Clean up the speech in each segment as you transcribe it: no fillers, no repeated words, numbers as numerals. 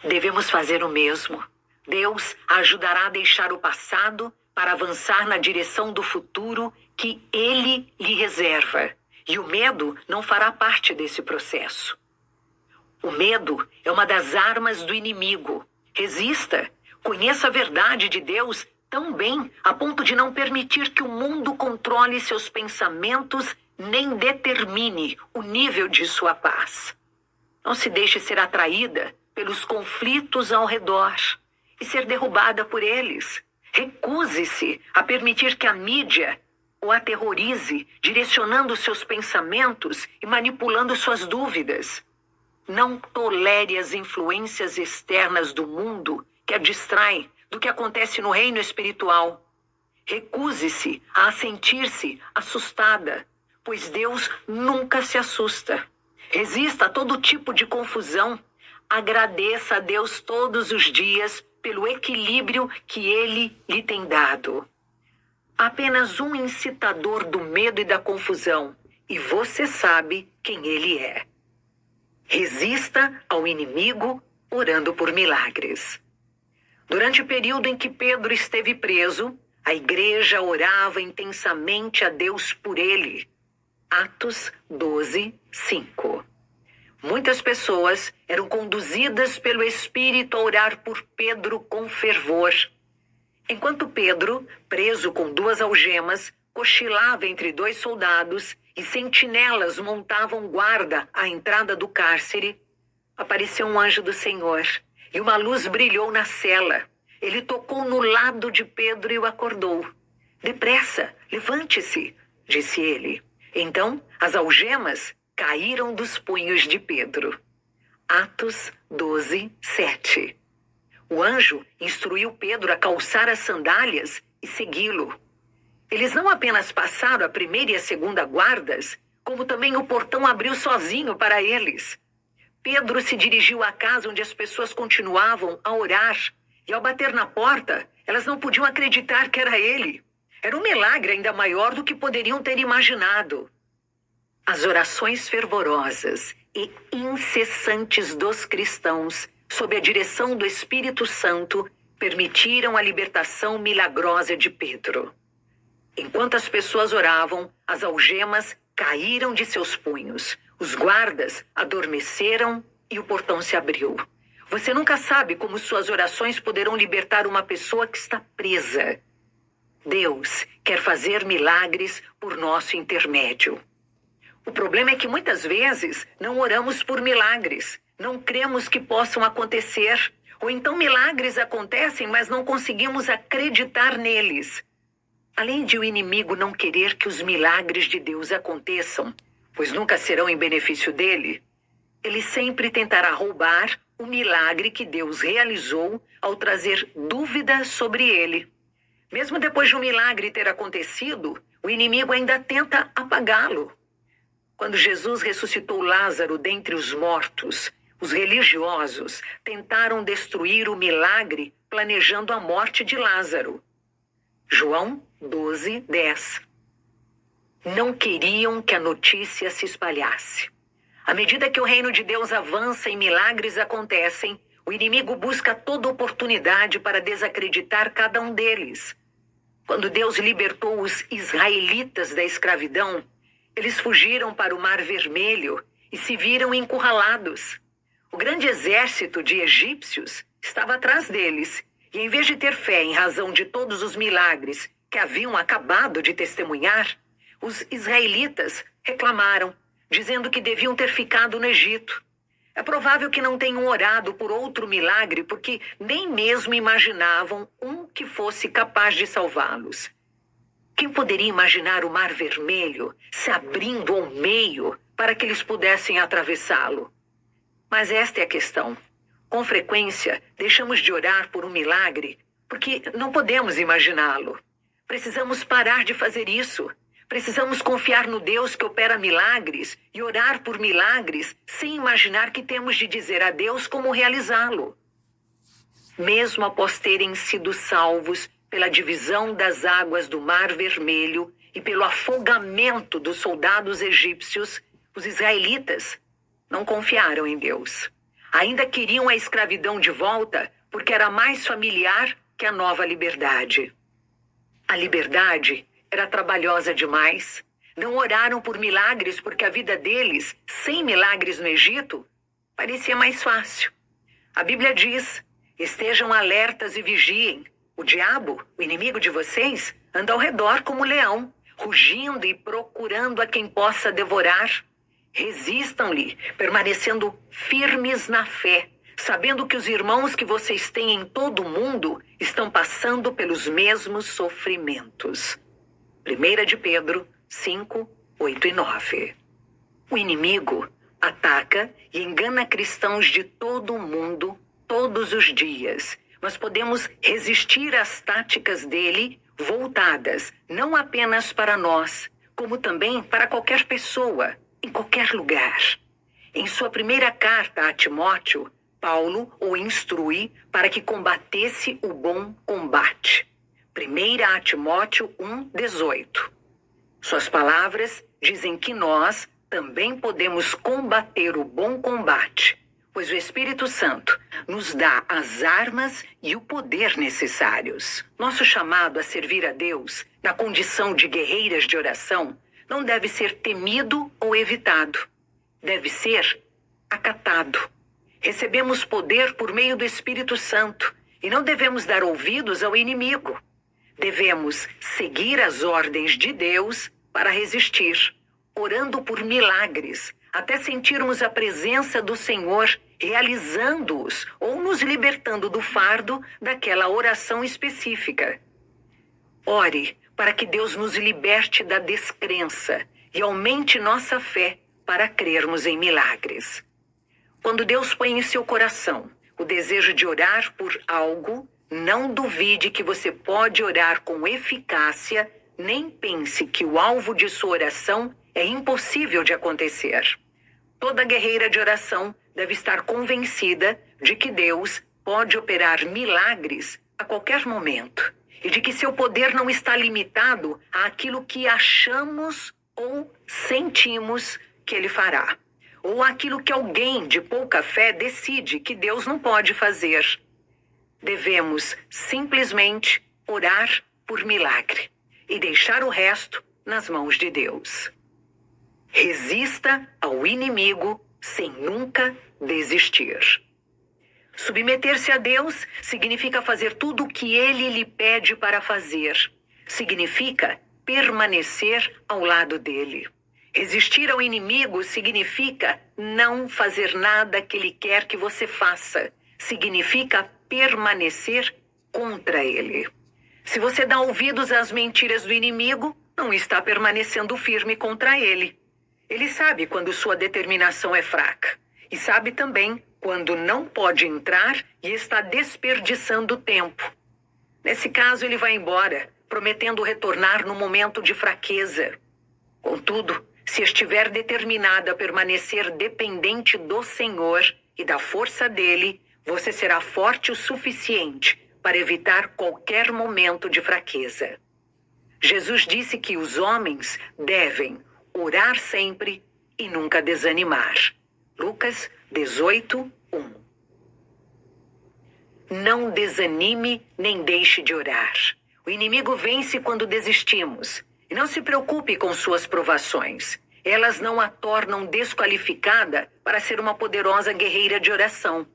Devemos fazer o mesmo. Deus a ajudará a deixar o passado para avançar na direção do futuro que Ele lhe reserva. E o medo não fará parte desse processo. O medo é uma das armas do inimigo. Resista. Conheça a verdade de Deus tão bem a ponto de não permitir que o mundo controle seus pensamentos nem determine o nível de sua paz. Não se deixe ser atraída pelos conflitos ao redor e ser derrubada por eles. Recuse-se a permitir que a mídia o aterrorize, direcionando seus pensamentos e manipulando suas dúvidas. Não tolere as influências externas do mundo que a distraem do que acontece no reino espiritual. Recuse-se a sentir-se assustada, pois Deus nunca se assusta. Resista a todo tipo de confusão. Agradeça a Deus todos os dias pelo equilíbrio que Ele lhe tem dado. Apenas um incitador do medo e da confusão, e você sabe quem ele é. Resista ao inimigo orando por milagres. Durante o período em que Pedro esteve preso, a igreja orava intensamente a Deus por ele. Atos 12, 5. Muitas pessoas eram conduzidas pelo Espírito a orar por Pedro com fervor. Enquanto Pedro, preso com 2 algemas, cochilava entre 2 soldados e sentinelas montavam guarda à entrada do cárcere, apareceu um anjo do Senhor e uma luz brilhou na cela. Ele tocou no lado de Pedro e o acordou. Depressa, levante-se, disse ele. Então, as algemas caíram dos punhos de Pedro. Atos 12, 7. O anjo instruiu Pedro a calçar as sandálias e segui-lo. Eles não apenas passaram a primeira e a segunda guardas, como também o portão abriu sozinho para eles. Pedro se dirigiu à casa onde as pessoas continuavam a orar, e ao bater na porta, elas não podiam acreditar que era ele. Era um milagre ainda maior do que poderiam ter imaginado. As orações fervorosas e incessantes dos cristãos, sob a direção do Espírito Santo, permitiram a libertação milagrosa de Pedro. Enquanto as pessoas oravam, as algemas caíram de seus punhos. Os guardas adormeceram e o portão se abriu. Você nunca sabe como suas orações poderão libertar uma pessoa que está presa. Deus quer fazer milagres por nosso intermédio. O problema é que muitas vezes não oramos por milagres. Não cremos que possam acontecer. Ou então milagres acontecem, mas não conseguimos acreditar neles. Além de o inimigo não querer que os milagres de Deus aconteçam, pois nunca serão em benefício dele, ele sempre tentará roubar o milagre que Deus realizou ao trazer dúvida sobre ele. Mesmo depois de um milagre ter acontecido, o inimigo ainda tenta apagá-lo. Quando Jesus ressuscitou Lázaro dentre os mortos, os religiosos tentaram destruir o milagre planejando a morte de Lázaro. João 12, 10. Não queriam que a notícia se espalhasse. À medida que o reino de Deus avança e milagres acontecem, o inimigo busca toda oportunidade para desacreditar cada um deles. Quando Deus libertou os israelitas da escravidão, eles fugiram para o Mar Vermelho e se viram encurralados. O grande exército de egípcios estava atrás deles, e em vez de ter fé em razão de todos os milagres que haviam acabado de testemunhar, os israelitas reclamaram, dizendo que deviam ter ficado no Egito. É provável que não tenham orado por outro milagre, porque nem mesmo imaginavam um que fosse capaz de salvá-los. Quem poderia imaginar o Mar Vermelho se abrindo ao meio para que eles pudessem atravessá-lo? Mas esta é a questão. Com frequência, deixamos de orar por um milagre porque não podemos imaginá-lo. Precisamos parar de fazer isso. Precisamos confiar no Deus que opera milagres e orar por milagres sem imaginar que temos de dizer a Deus como realizá-lo. Mesmo após terem sido salvos pela divisão das águas do Mar Vermelho e pelo afogamento dos soldados egípcios, os israelitas não confiaram em Deus. Ainda queriam a escravidão de volta porque era mais familiar que a nova liberdade. A liberdade era trabalhosa demais. Não oraram por milagres porque a vida deles, sem milagres no Egito, parecia mais fácil. A Bíblia diz: estejam alertas e vigiem. O diabo, o inimigo de vocês, anda ao redor como leão, rugindo e procurando a quem possa devorar. Resistam-lhe, permanecendo firmes na fé, sabendo que os irmãos que vocês têm em todo o mundo estão passando pelos mesmos sofrimentos. 1 de Pedro 5, 8 e 9. O inimigo ataca e engana cristãos de todo o mundo todos os dias, mas podemos resistir às táticas dele voltadas não apenas para nós, como também para qualquer pessoa, em qualquer lugar. Em sua primeira carta a Timóteo, Paulo o instrui para que combatesse o bom combate. 1 Timóteo 1,18. Suas palavras dizem que nós também podemos combater o bom combate, pois o Espírito Santo nos dá as armas e o poder necessários. Nosso chamado a servir a Deus, na condição de guerreiras de oração, não deve ser temido ou evitado. Deve ser acatado. Recebemos poder por meio do Espírito Santo e não devemos dar ouvidos ao inimigo. Devemos seguir as ordens de Deus para resistir, orando por milagres, até sentirmos a presença do Senhor realizando-os ou nos libertando do fardo daquela oração específica. Ore para que Deus nos liberte da descrença e aumente nossa fé para crermos em milagres. Quando Deus põe em seu coração o desejo de orar por algo, não duvide que você pode orar com eficácia, nem pense que o alvo de sua oração é impossível de acontecer. Toda guerreira de oração deve estar convencida de que Deus pode operar milagres a qualquer momento e de que seu poder não está limitado àquilo que achamos ou sentimos que Ele fará, ou àquilo que alguém de pouca fé decide que Deus não pode fazer. Devemos simplesmente orar por milagre e deixar o resto nas mãos de Deus. Resista ao inimigo sem nunca desistir. Submeter-se a Deus significa fazer tudo o que Ele lhe pede para fazer. Significa permanecer ao lado dele. Resistir ao inimigo significa não fazer nada que Ele quer que você faça. Significa permanecer contra ele. Se você dá ouvidos às mentiras do inimigo, não está permanecendo firme contra ele. Ele sabe quando sua determinação é fraca e sabe também quando não pode entrar e está desperdiçando tempo. Nesse caso, ele vai embora, prometendo retornar no momento de fraqueza. Contudo, se estiver determinada a permanecer dependente do Senhor e da força dele, você será forte o suficiente para evitar qualquer momento de fraqueza. Jesus disse que os homens devem orar sempre e nunca desanimar. Lucas 18, 1. Não desanime nem deixe de orar. O inimigo vence quando desistimos. E não se preocupe com suas provações. Elas não a tornam desqualificada para ser uma poderosa guerreira de oração.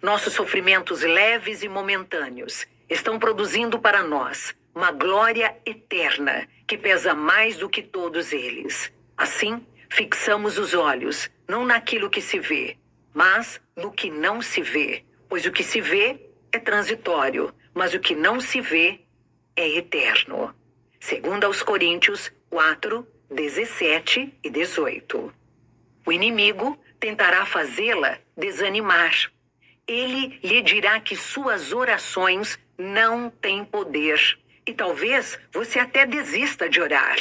Nossos sofrimentos leves e momentâneos estão produzindo para nós uma glória eterna que pesa mais do que todos eles. Assim, fixamos os olhos não naquilo que se vê, mas no que não se vê, pois o que se vê é transitório, mas o que não se vê é eterno. 2 Coríntios 4, 17 e 18. O inimigo tentará fazê-la desanimar. Ele lhe dirá que suas orações não têm poder. E talvez você até desista de orar.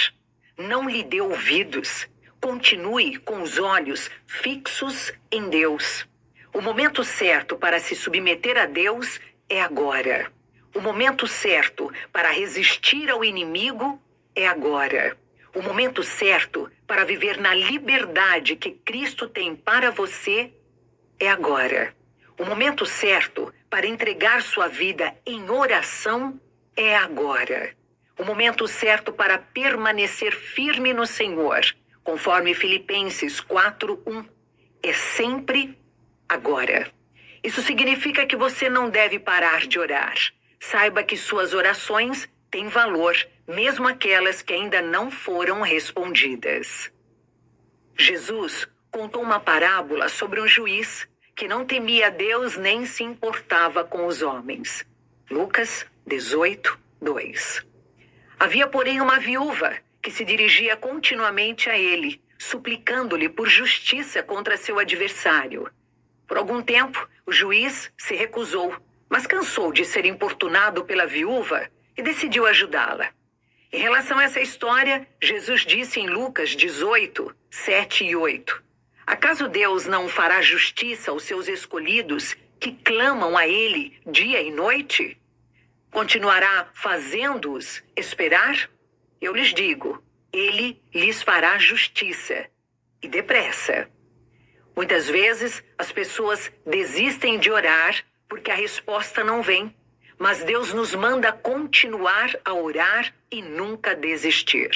Não lhe dê ouvidos. Continue com os olhos fixos em Deus. O momento certo para se submeter a Deus é agora. O momento certo para resistir ao inimigo é agora. O momento certo para viver na liberdade que Cristo tem para você é agora. O momento certo para entregar sua vida em oração é agora. O momento certo para permanecer firme no Senhor, conforme Filipenses 4:1, é sempre agora. Isso significa que você não deve parar de orar. Saiba que suas orações têm valor, mesmo aquelas que ainda não foram respondidas. Jesus contou uma parábola sobre um juiz que não temia a Deus nem se importava com os homens. Lucas 18:2. Havia, porém, uma viúva que se dirigia continuamente a ele, suplicando-lhe por justiça contra seu adversário. Por algum tempo, o juiz se recusou, mas cansou de ser importunado pela viúva e decidiu ajudá-la. Em relação a essa história, Jesus disse em Lucas 18:7 e 8: Acaso Deus não fará justiça aos seus escolhidos que clamam a Ele dia e noite? Continuará fazendo-os esperar? Eu lhes digo, Ele lhes fará justiça, e depressa. Muitas vezes, as pessoas desistem de orar porque a resposta não vem. Mas Deus nos manda continuar a orar e nunca desistir.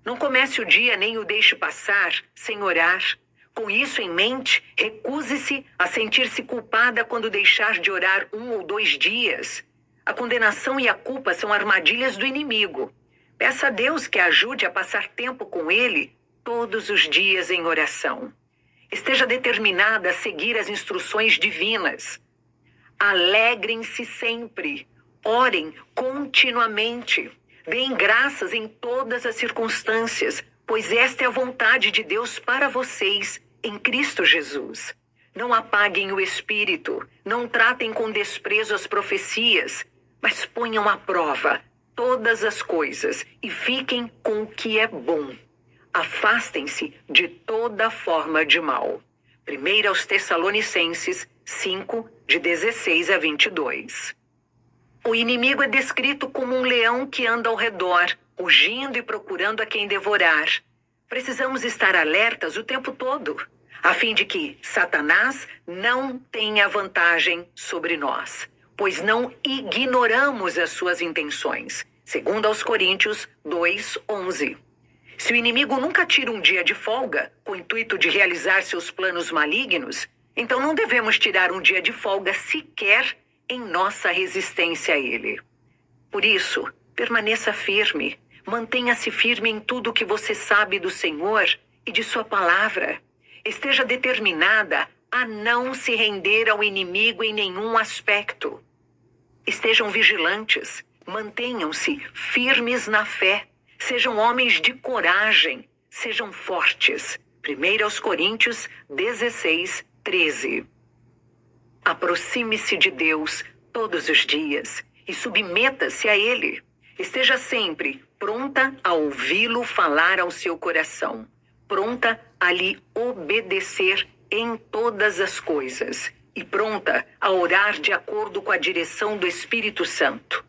Não comece o dia nem o deixe passar sem orar. Com isso em mente, recuse-se a sentir-se culpada quando deixar de orar 1 ou 2 dias. A condenação e a culpa são armadilhas do inimigo. Peça a Deus que a ajude a passar tempo com Ele todos os dias em oração. Esteja determinada a seguir as instruções divinas. Alegrem-se sempre. Orem continuamente. Deem graças em todas as circunstâncias, pois esta é a vontade de Deus para vocês em Cristo Jesus. Não apaguem o espírito, não tratem com desprezo as profecias, mas ponham à prova todas as coisas e fiquem com o que é bom. Afastem-se de toda forma de mal. 1 aos Tessalonicenses 5, de 16 a 22. O inimigo é descrito como um leão que anda ao redor, rugindo e procurando a quem devorar. Precisamos estar alertas o tempo todo, a fim de que Satanás não tenha vantagem sobre nós, pois não ignoramos as suas intenções. 2 aos Coríntios 2:11. Se o inimigo nunca tira um dia de folga, com o intuito de realizar seus planos malignos, então não devemos tirar um dia de folga sequer em nossa resistência a ele. Por isso, permaneça firme, mantenha-se firme em tudo que você sabe do Senhor e de sua palavra. Esteja determinada a não se render ao inimigo em nenhum aspecto. Estejam vigilantes, mantenham-se firmes na fé, sejam homens de coragem, sejam fortes. 1 aos Coríntios 16:13. Aproxime-se de Deus todos os dias e submeta-se a Ele. Esteja sempre pronta a ouvi-lo falar ao seu coração, pronta a lhe obedecer em todas as coisas e pronta a orar de acordo com a direção do Espírito Santo.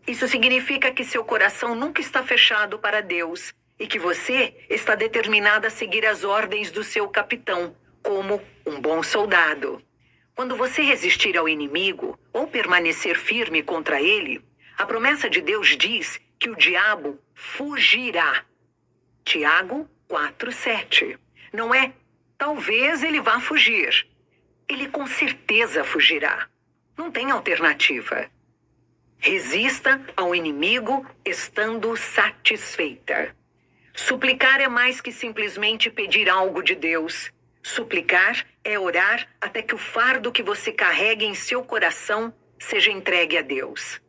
Isso significa que seu coração nunca está fechado para Deus e que você está determinada a seguir as ordens do seu capitão, como um bom soldado. Quando você resistir ao inimigo ou permanecer firme contra ele, a promessa de Deus diz que o diabo fugirá. Tiago 4:7. Não é talvez ele vá fugir. Ele com certeza fugirá. Não tem alternativa. Resista ao inimigo estando satisfeita. Suplicar é mais que simplesmente pedir algo de Deus. Suplicar é orar até que o fardo que você carrega em seu coração seja entregue a Deus.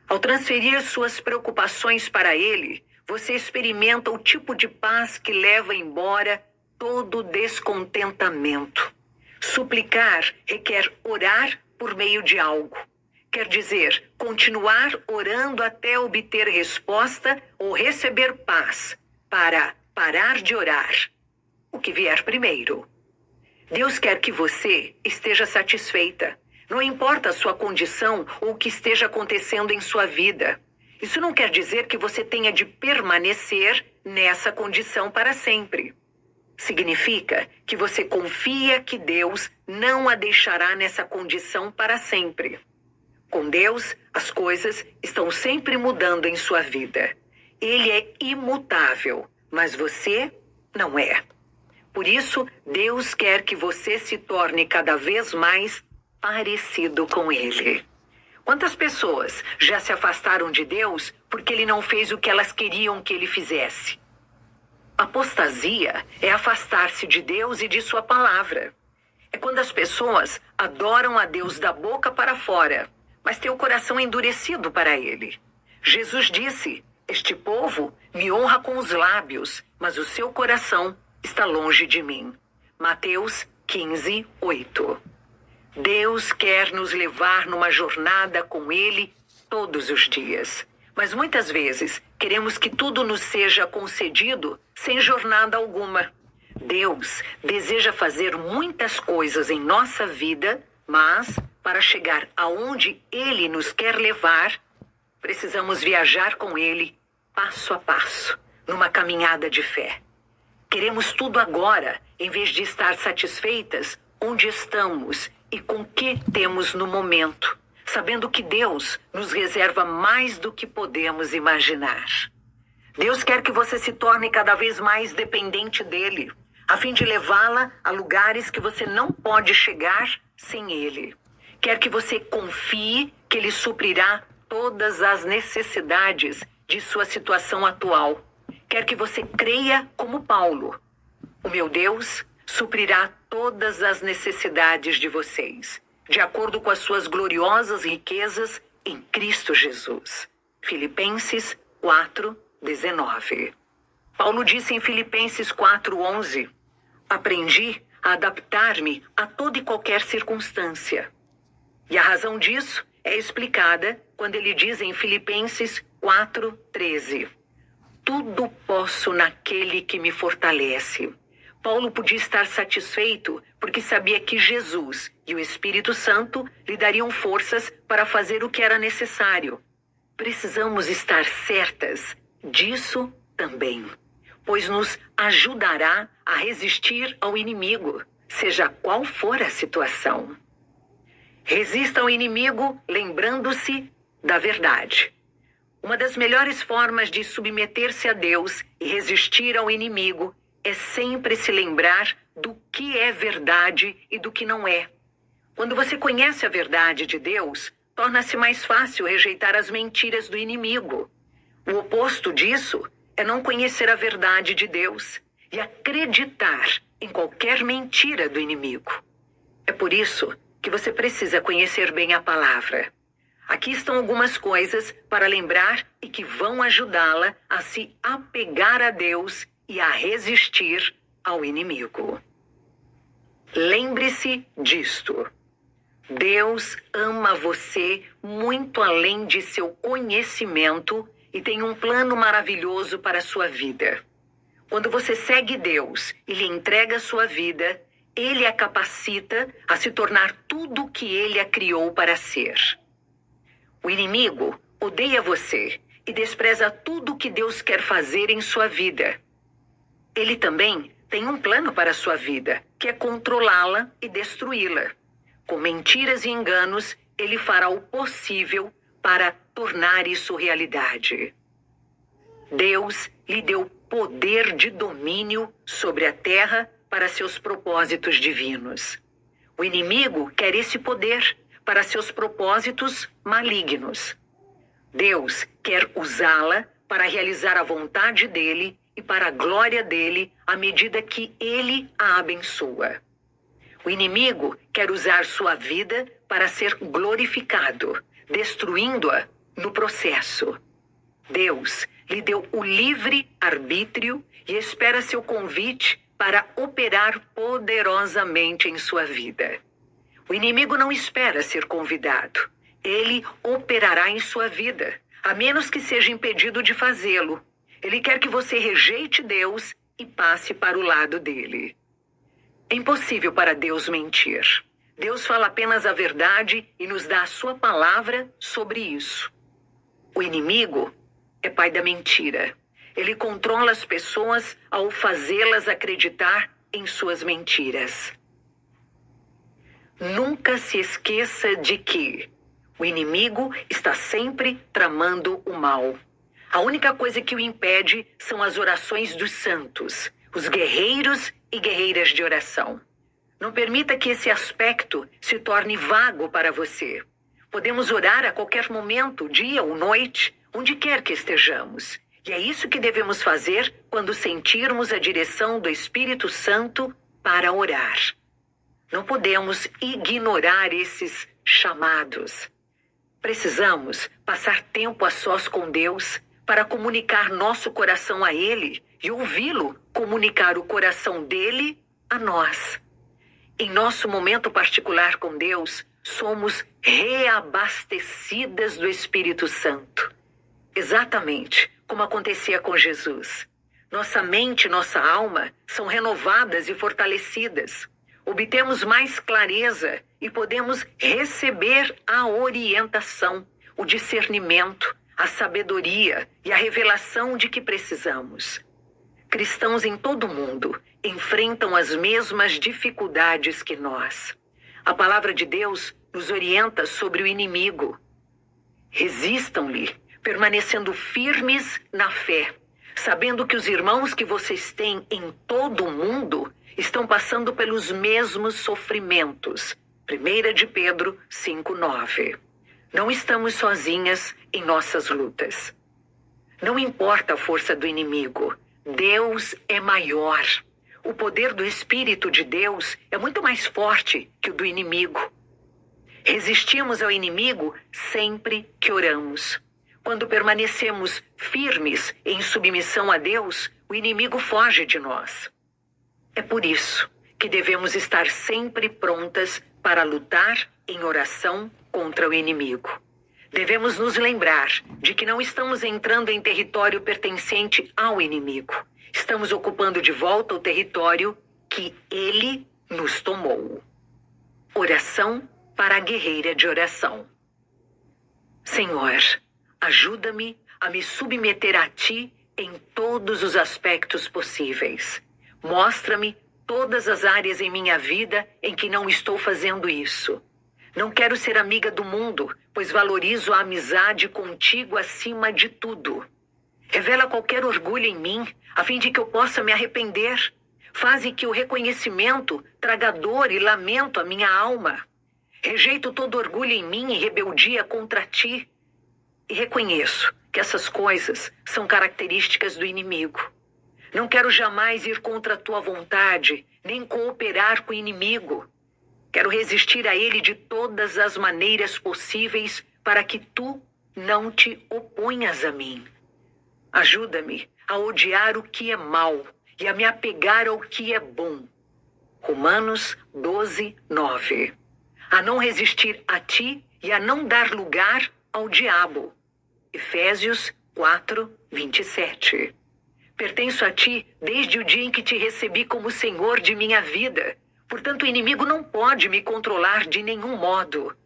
Ao transferir suas preocupações para Ele, você experimenta o tipo de paz que leva embora todo descontentamento. Suplicar requer orar por meio de algo. Quer dizer, continuar orando até obter resposta ou receber paz, para parar de orar. O que vier primeiro. Deus quer que você esteja satisfeita. Não importa a sua condição ou o que esteja acontecendo em sua vida. Isso não quer dizer que você tenha de permanecer nessa condição para sempre. significa que você confia que Deus não a deixará nessa condição para sempre. Com Deus, as coisas estão sempre mudando em sua vida. Ele é imutável, mas você não é. Por isso, Deus quer que você se torne cada vez mais parecido com Ele. Quantas pessoas já se afastaram de Deus porque Ele não fez o que elas queriam que Ele fizesse? Apostasia é afastar-se de Deus e de sua palavra. É quando as pessoas adoram a Deus da boca para fora, mas têm o coração endurecido para Ele. Jesus disse: "Este povo me honra com os lábios, mas o seu coração está longe de mim." Mateus 15, 8. Deus quer nos levar numa jornada com Ele todos os dias. Mas muitas vezes queremos que tudo nos seja concedido sem jornada alguma. Deus deseja fazer muitas coisas em nossa vida, mas para chegar aonde Ele nos quer levar, precisamos viajar com Ele passo a passo, numa caminhada de fé. Queremos tudo agora, em vez de estar satisfeitas onde estamos e com o que temos no momento, sabendo que Deus nos reserva mais do que podemos imaginar. Deus quer que você se torne cada vez mais dependente dEle, a fim de levá-la a lugares que você não pode chegar sem Ele. Quer que você confie que Ele suprirá todas as necessidades de sua situação atual. Quer que você creia como Paulo: "O meu Deus suprirá todas as necessidades de vocês, de acordo com as suas gloriosas riquezas em Cristo Jesus." Filipenses 4:19. Paulo disse em Filipenses 4:11: "Aprendi a adaptar-me a toda e qualquer circunstância." E a razão disso é explicada quando ele diz em Filipenses 4:13: "Tudo posso naquele que me fortalece." Paulo podia estar satisfeito porque sabia que Jesus e o Espírito Santo lhe dariam forças para fazer o que era necessário. Precisamos estar certas disso também, pois nos ajudará a resistir ao inimigo, seja qual for a situação. Resista ao inimigo lembrando-se da verdade. Uma das melhores formas de submeter-se a Deus e resistir ao inimigo é sempre se lembrar do que é verdade e do que não é. Quando você conhece a verdade de Deus, torna-se mais fácil rejeitar as mentiras do inimigo. O oposto disso é não conhecer a verdade de Deus e acreditar em qualquer mentira do inimigo. É por isso que você precisa conhecer bem a palavra. Aqui estão algumas coisas para lembrar e que vão ajudá-la a se apegar a Deus e a resistir ao inimigo. Lembre-se disto: Deus ama você muito além de seu conhecimento e tem um plano maravilhoso para a sua vida. Quando você segue Deus e lhe entrega a sua vida, Ele a capacita a se tornar tudo o que Ele a criou para ser. O inimigo odeia você e despreza tudo o que Deus quer fazer em sua vida. Ele também tem um plano para a sua vida, que é controlá-la e destruí-la. Com mentiras e enganos, ele fará o possível para tornar isso realidade. Deus lhe deu poder de domínio sobre a terra para seus propósitos divinos. O inimigo quer esse poder para seus propósitos malignos. Deus quer usá-la para realizar a vontade dele e para a glória dele à medida que ele a abençoa. O inimigo quer usar sua vida para ser glorificado, destruindo-a no processo. Deus lhe deu o livre arbítrio e espera seu convite para operar poderosamente em sua vida. O inimigo não espera ser convidado. Ele operará em sua vida, a menos que seja impedido de fazê-lo. Ele quer que você rejeite Deus e passe para o lado dele. É impossível para Deus mentir. Deus fala apenas a verdade e nos dá a sua palavra sobre isso. O inimigo é pai da mentira. Ele controla as pessoas ao fazê-las acreditar em suas mentiras. Nunca se esqueça de que o inimigo está sempre tramando o mal. A única coisa que o impede são as orações dos santos, os guerreiros e guerreiras de oração. Não permita que esse aspecto se torne vago para você. Podemos orar a qualquer momento, dia ou noite, onde quer que estejamos. E é isso que devemos fazer quando sentirmos a direção do Espírito Santo para orar. Não podemos ignorar esses chamados. Precisamos passar tempo a sós com Deus para comunicar nosso coração a Ele e ouvi-lo comunicar o coração dele a nós. Em nosso momento particular com Deus, somos reabastecidas do Espírito Santo. Exatamente como acontecia com Jesus. Nossa mente e nossa alma são renovadas e fortalecidas. Obtemos mais clareza e podemos receber a orientação, o discernimento, a sabedoria e a revelação de que precisamos. Cristãos em todo o mundo enfrentam as mesmas dificuldades que nós. A palavra de Deus nos orienta sobre o inimigo. Resistam-lhe, permanecendo firmes na fé, sabendo que os irmãos que vocês têm em todo o mundo estão passando pelos mesmos sofrimentos. 1 de Pedro 5:9. Não estamos sozinhas em nossas lutas. Não importa a força do inimigo, Deus é maior. O poder do Espírito de Deus é muito mais forte que o do inimigo. Resistimos ao inimigo sempre que oramos. Quando permanecemos firmes em submissão a Deus, o inimigo foge de nós. É por isso que devemos estar sempre prontas para lutar em oração contra o inimigo. Devemos nos lembrar de que não estamos entrando em território pertencente ao inimigo. Estamos ocupando de volta o território que ele nos tomou. Oração para a guerreira de oração. Senhor, ajuda-me a me submeter a Ti em todos os aspectos possíveis. Mostra-me todas as áreas em minha vida em que não estou fazendo isso. Não quero ser amiga do mundo, pois valorizo a amizade contigo acima de tudo. Revela qualquer orgulho em mim, a fim de que eu possa me arrepender. Faze que o reconhecimento traga dor e lamento à minha alma. Rejeito todo orgulho em mim e rebeldia contra Ti. E reconheço que essas coisas são características do inimigo. Não quero jamais ir contra a Tua vontade, nem cooperar com o inimigo. Quero resistir a ele de todas as maneiras possíveis para que Tu não te oponhas a mim. Ajuda-me a odiar o que é mal e a me apegar ao que é bom. Romanos 12:9. A não resistir a Ti e a não dar lugar ao diabo. Efésios 4:27. Pertenço a Ti desde o dia em que Te recebi como Senhor de minha vida. Portanto, o inimigo não pode me controlar de nenhum modo.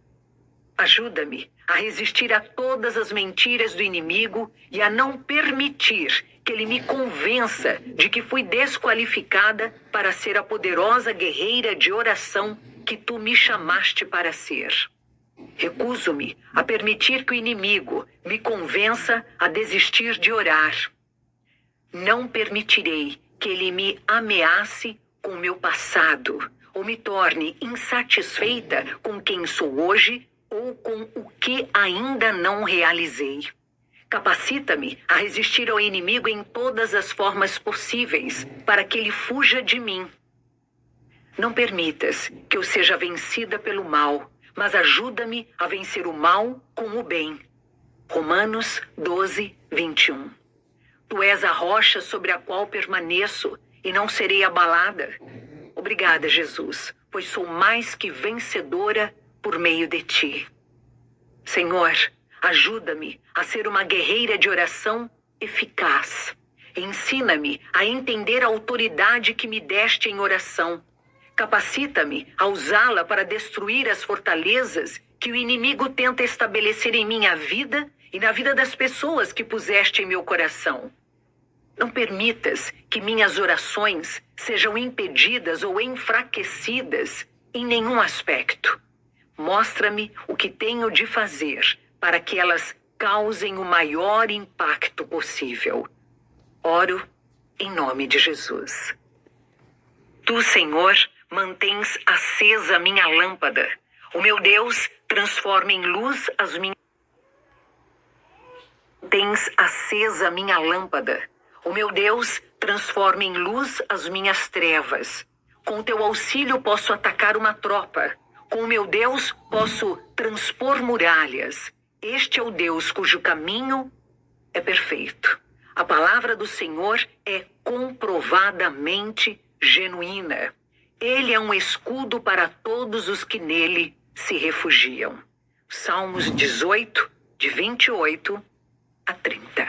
Ajuda-me a resistir a todas as mentiras do inimigo e a não permitir que ele me convença de que fui desqualificada para ser a poderosa guerreira de oração que Tu me chamaste para ser. Recuso-me a permitir que o inimigo me convença a desistir de orar. Não permitirei que ele me ameace com o meu passado ou me torne insatisfeita com quem sou hoje ou com o que ainda não realizei. Capacita-me a resistir ao inimigo em todas as formas possíveis para que ele fuja de mim. Não permitas que eu seja vencida pelo mal, mas ajuda-me a vencer o mal com o bem. Romanos 12:21. Tu és a rocha sobre a qual permaneço e não serei abalada. Obrigada, Jesus, pois sou mais que vencedora por meio de Ti. Senhor, ajuda-me a ser uma guerreira de oração eficaz. Ensina-me a entender a autoridade que me deste em oração. Capacita-me a usá-la para destruir as fortalezas que o inimigo tenta estabelecer em minha vida e na vida das pessoas que puseste em meu coração. Não permitas que minhas orações sejam impedidas ou enfraquecidas em nenhum aspecto. Mostra-me o que tenho de fazer para que elas causem o maior impacto possível. Oro em nome de Jesus. Tu, Senhor, mantens acesa minha lâmpada. O meu Deus transforma em luz as minhas... Tens acesa minha lâmpada. O meu Deus transforma em luz as minhas trevas. Com teu auxílio posso atacar uma tropa. Com o meu Deus posso transpor muralhas. Este é o Deus cujo caminho é perfeito. A palavra do Senhor é comprovadamente genuína. Ele é um escudo para todos os que nele se refugiam. Salmos 18, de 28 a 30.